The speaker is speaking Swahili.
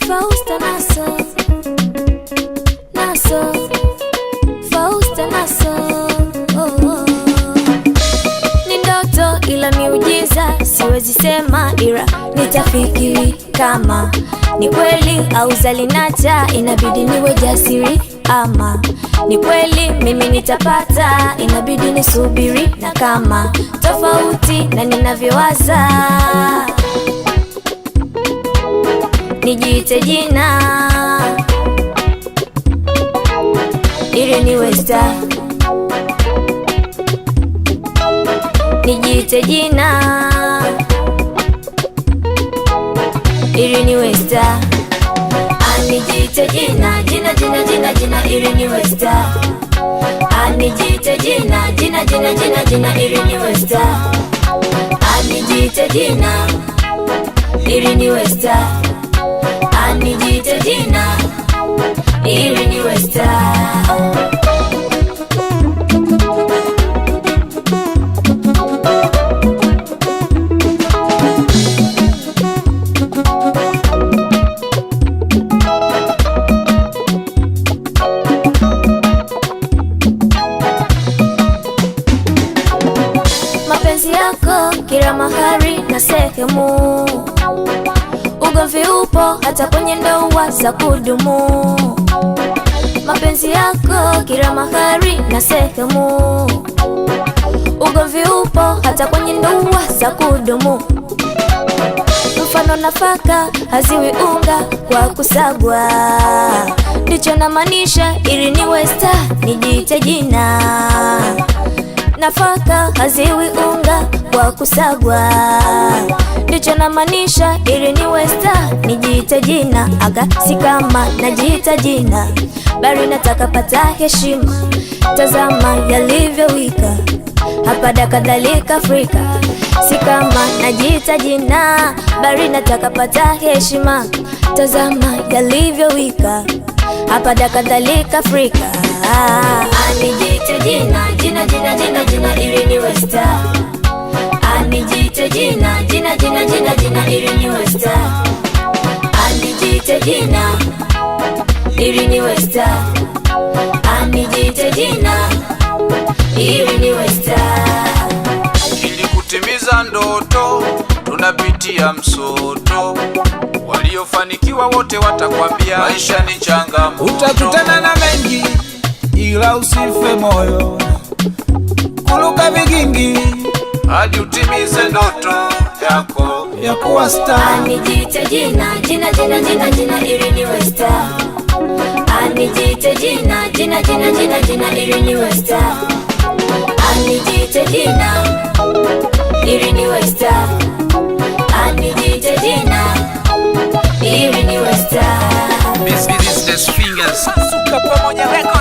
Fausta Naso, Fausta Naso, Ni ndoto ila miujiza, siwezi sema ila nitafikiri kama ni kweli au zalinacha, inabidi niwe jasiri. Ama ni kweli mimi nitapata, inabidi nisubiri. Na kama tofauti na ninavyowaza, nijiite jina ili niwe star. Nijiite jina ili niwe star. Nijiite jina, jina, jina, jina, jina ili niwe star. Nijiite jina, jina, jina, jina, jina ili niwe star. Nijiite jina ili niwe star. Nijiite jina ili niwe star. Mapenzi yako kila mahali na sehemu, ugomvi upo hata kwenye ndoa za kudumu. Mapenzi yako kila mahali na sehemu, ugomvi upo hata kwenye ndoa za kudumu. Mfano nafaka haziwi unga kwa kusagwa, ndicho namaanisha ili niwe star. Nijiite jina. Nafaka haziwi unga kwa kusagwa, ndicho namaanisha ili niwe star. Nijiite jina. Aga si kama najiita jina, bali nataka pata heshima. Tazama yalivyowika hapa da kadhalika Afrika. Si kama najiita jina, bali nataka pata heshima. Tazama yalivyowika hapa da kadhalika Afrika. Nijiite jina, jina, jina, jina, jina ili niwe star. Nijiite jina, jina, jina, jina, jina ili niwe star. Nijiite jina ili niwe star. Nijiite jina ili niwe star. Ili kutimiza ndoto tunapitia msoto, waliofanikiwa wote watakwambia maisha ni changamoto. Utakutana na mengi ila usife moyo, kuluka vigingi hadi utimize ndoto yako ya kuwa star. Nijiite jina, jina, jina, jina, jina ili niwe star. Nijiite jina, jina, jina, jina, jina ili niwe star. Nijiite jina ili niwe star. Nijiite jina ili niwe star. Business fingers Suka pamoja record.